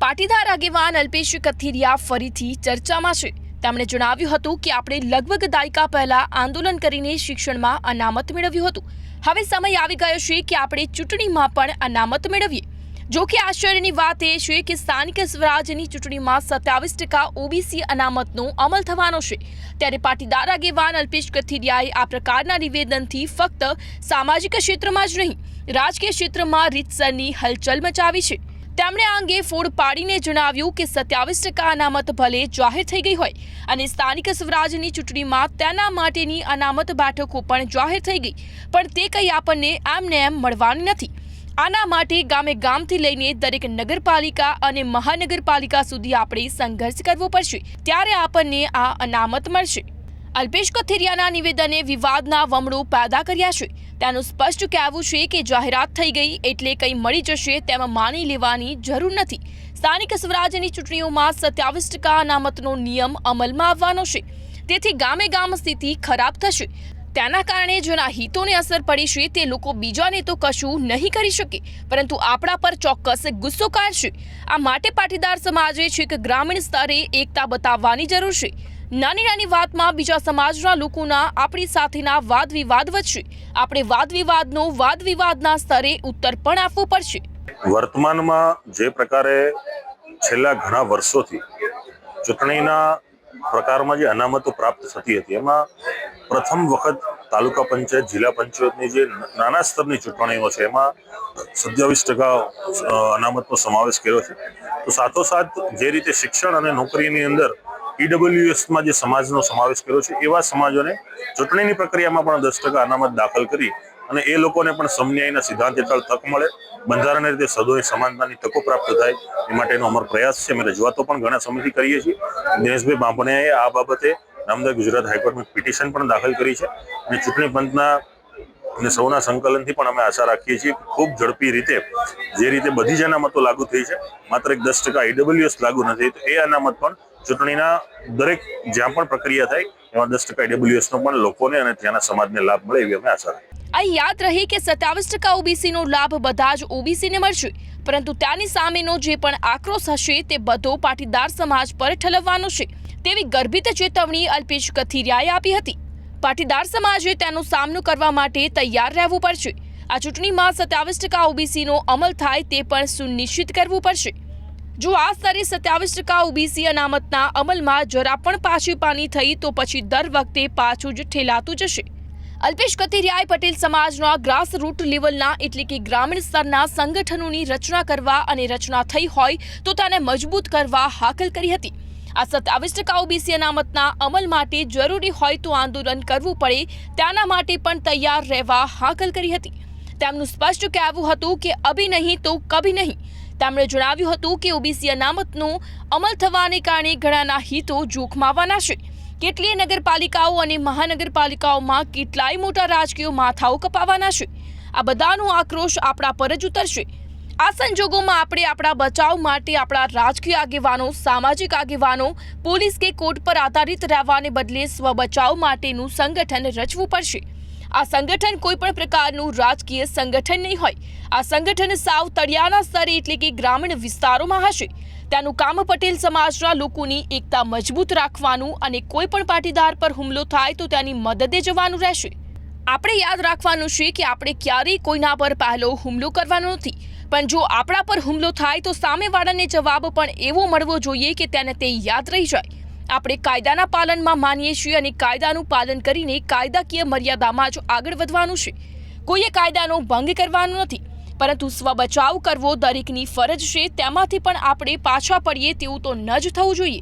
પાટીદાર આગેવાન અલ્પેશ કથિરિયા ફરીથી ચર્ચામાં છે। તેમણે જણાવ્યું હતું કે આપણે લગભગ દાયકા પહેલા આંદોલન કરીને શિક્ષણમાં અનામત મેળવ્યું હતું। હવે સમય આવી ગયો છે કે આપણે ચૂંટણીમાં પણ અનામત મેળવીએ। જો કે આશ્ચર્યની વાત એ છે કે સ્થાનિક સ્વરાજની ચૂંટણીમાં 27% ઓબીસી અનામતનો અમલ થવાનો છે, ત્યારે પાટીદાર આગેવાન અલ્પેશ કથિરિયાએ આ પ્રકારના નિવેદનથી ફક્ત સામાજિક ક્ષેત્રમાં જ નહીં, રાજકીય ક્ષેત્રમાં રીતસરની હલચલ મચાવી છે। તેમણે આ અંગે ફોડ પાડીને જણાવ્યું કે 27% અનામત ભલે જાહેર થઈ ગઈ હોય અને સ્થાનિક સ્વરાજની ચૂંટણીમાં તેના માટેની અનામત બેઠકો પણ જાહેર થઈ ગઈ, પણ તે કંઈ આપણને એમને એમ મળવાની નથી। આના માટે ગામે ગામથી લઈને દરેક નગરપાલિકા અને મહાનગરપાલિકા સુધી આપણે સંઘર્ષ કરવો પડશે, ત્યારે આપણને આ અનામત મળશે। અલ્પેશ કથિરિયાના નિવેદને વિવાદના વમળો પેદા કર્યા છે। તેનું સ્પષ્ટ કહેવું છે કે જાહેરાત થઈ ગઈ એટલે કંઈ મળી જશે તેમ માની લેવાની જરૂર નથી। સ્થાનિક સ્વરાજની ચૂંટણીઓમાં 27% અનામતનો નિયમ અમલમાં આવવાનો છે, તેથી ગામે ગામ સ્થિતિ ખરાબ થશે। તેના કારણે જેના હિતોને અસર પડી છે તે લોકો બીજાને તો કશું નહીં કરી શકે, પરંતુ આપણા પર ચોક્કસ ગુસ્સો કાઢશે। આ માટે પાટીદાર સમાજે છેક ગ્રામીણ સ્તરે એકતા બતાવવાની જરૂર છે। નાની નાની વાતમાં બીજા સમાજના લોકોના આપણી સાથેના વાદ વિવાદ વધશે। આપણે વાદ વિવાદનો વાદ વિવાદના સ્તરે ઉત્તર પણ આપવો પડશે। વર્તમાનમાં જે પ્રકારે છેલ્લા ઘણા વર્ષોથી ચૂંટણીના પ્રકારમાં જે અનામતો પ્રાપ્ત થતી હતી, એમાં પ્રથમ વખત તાલુકા પંચાયત, જિલ્લા પંચાયતની જે નાના સ્તરની ચૂંટણીઓ છે એમાં 27% અનામતનો સમાવેશ કર્યો છે। તો સાથોસાથ જે રીતે શિક્ષણ અને નોકરીની અંદર ઈડબ્લ્યુએસમાં જે સમાજનો સમાવેશ કર્યો છે, એવા સમાજોને ચૂંટણીની પ્રક્રિયામાં પણ 10% અનામત દાખલ કરી અને એ લોકોને પણ સમન્યાયના સિદ્ધાંત હેઠળ તક મળે, બંધારણની રીતે સદોય સમાનતાની તકો પ્રાપ્ત થાય, એ માટેનો અમારો પ્રયાસ છે। અમે રજૂઆતો પણ ઘણા સમયથી કરીએ છીએ। દિનેશભાઈ બાંભણિયાએ આ બાબતે નામદાર ગુજરાત હાઈકોર્ટમાં પિટિશન પણ દાખલ કરી છે અને ચૂંટણી પંચના અને સૌના સંકલનથી પણ અમે આશા રાખીએ છીએ કે ખૂબ ઝડપી રીતે જે રીતે બધી જ અનામતો લાગુ થઈ છે, માત્ર એક 10% ઈડબ્લ્યુએસ લાગુ નથી, તો એ અનામત પણ ચૂંટણીના દરેક જ્યાં પણ પ્રક્રિયા થાય એમાં 10% ઈડબ્લ્યુએસનો પણ લોકોને અને ત્યાંના સમાજને લાભ મળે એવી અમે આશા રાખીએ। અહીં યાદ રહે કે 27% ઓબીસીનો લાભ બધા જ ઓબીસીને મળશે, પરંતુ તેની સામેનો જે પણ આક્રોશ હશે તે બધો પાટીદાર સમાજ પર ઠલવવાનો છે, તેવી ગર્ભિત ચેતવણી અલ્પેશ કથિરિયાએ આપી હતી। પાટીદાર સમાજે તેનો સામનો કરવા માટે તૈયાર રહેવું પડશે। આ ચૂંટણીમાં 27% ઓબીસીનો અમલ થાય તે પણ સુનિશ્ચિત કરવું પડશે। જો આ સ્તરે 27% ઓબીસી અનામતના અમલમાં જરા પણ પાછી પાની થઈ તો પછી દર વખતે પાછું જ ઠેલાતું જશે। અલ્પેશ કથિરિયાએ પટેલ સમાજના ગ્રાસરૂટ લેવલના એટલે કે ગ્રામીણ સ્તરના સંગઠનોની રચના કરવા અને રચના થઈ હોય તો તેને મજબૂત કરવા હાકલ કરી હતી। આ 27% ઓબીસી અનામતના અમલ માટે જરૂરી હોય તો આંદોલન કરવું પડે તેના માટે પણ તૈયાર રહેવા હાકલ કરી હતી। તેમનું સ્પષ્ટ કહેવું હતું કે અભી નહીં તો કભી નહીં। તેમણે જણાવ્યું હતું કે ઓબીસી અનામતનો અમલ થવાને કારણે ઘણાના હિતો જોખમાવાના છે। કેટલીય નગરપાલિકાઓ અને મહાનગરપાલિકાઓમાં કેટલાય મોટા રાજકીય માથાઓ કપાવાના છે। આ બધાનો આક્રોશ આપણા પર જ ઉતરશે। આ સંજોગોમાં આપણે આપણા બચાવ માટે આપણા રાજકીય આગેવાનો, સામાજિક આગેવાનો, પોલીસ કે કોર્ટ પર આધારિત રહેવાને બદલે સ્વબચાવ માટેનું સંગઠન રચવું પડશે। આ સંગઠન કોઈ પણ પ્રકારનું રાજકીય સંગઠન નહીં હોય। આ સંગઠન સાવ તળિયાના સ્તરે એટલે કે ગ્રામીણ વિસ્તારોમાં હશે। તેનું કામ પટેલ સમાજના લોકોની એકતા મજબૂત રાખવાનું અને કોઈ પણ પાટીદાર પર હુમલો થાય તો તેની મદદે જવાનું રહેશે। આપણે યાદ રાખવાનું છે કે આપણે ક્યારેય કોઈના પર પહેલો હુમલો કરવાનો નથી, પણ જો આપણા પર હુમલો થાય તો સામેવાળાને જવાબ પણ એવો મળવો જોઈએ કે તેને તે યાદ રહી જાય। આપણે કાયદાના પાલનમાં માનીએ છીએ અને કાયદાનું પાલન કરીને કાયદાકીય મર્યાદામાં જ આગળ વધવાનું છે। કોઈએ કાયદાનો ભંગ કરવાનો નથી, પરંતુ સ્વબચાવ કરવો દરેકની ફરજ છે। તેમાંથી પણ આપણે પાછા પડીએ તેવું તો ન જ થવું જોઈએ।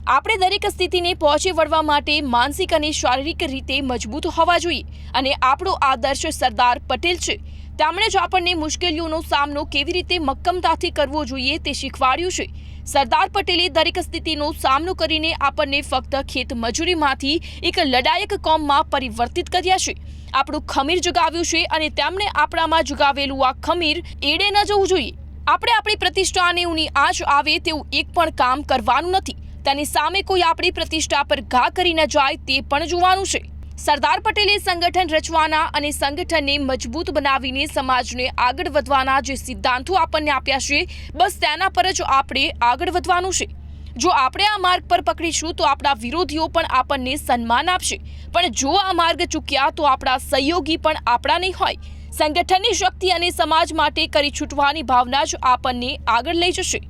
આપણે દરેક સ્થિતિને પહોંચી વળવા માટે માનસિક અને શારીરિક રીતે મજબૂત હોવા જોઈએ અને આપણો આદર્શ સરદાર પટેલ છે। તેમણે જ આપણને મુશ્કેલીઓનો સામનો કેવી રીતે મક્કમતાથી કરવો જોઈએ તે શીખવાડ્યું છે। સરદાર પટેલે દરેક સ્થિતિનો સામનો કરીને આપણને ફક્ત ખેત મજૂરીમાંથી એક લડાયક કોમમાં પરિવર્તિત કર્યા છે। આપણું ખમીર જગાવ્યું છે અને તેમણે આપણામાં જગાવેલું આ ખમીર એડે ન જવું જોઈએ। આપણે આપણી પ્રતિષ્ઠાને ઊની આંચ આવે તેવું એક પણ કામ કરવાનું નથી। તેની સામે કોઈ આપણી પ્રતિષ્ઠા પર ઘા કરી ન જાય તે પણ જોવાનું છે। સરદાર પટેલે સંગઠન રચવાના અને સંગઠનને મજબૂત બનાવીને સમાજને આગળ વધવાના જે સિદ્ધાંતો આપણને આપ્યા છે, બસ તેના પર જ આપણે આગળ વધવાનું છે. જો આપણે આ માર્ગ પર પકડીશું તો આપણા વિરોધીઓ પણ આપણને સન્માન આપશે, પણ જો આ માર્ગ ચૂક્યા તો આપણા સહયોગી પણ આપણા નહીં હોય. સંગઠનની શક્તિ અને સમાજ માટે કરી છૂટવાની ભાવના જ આપણને આગળ લઈ જશે.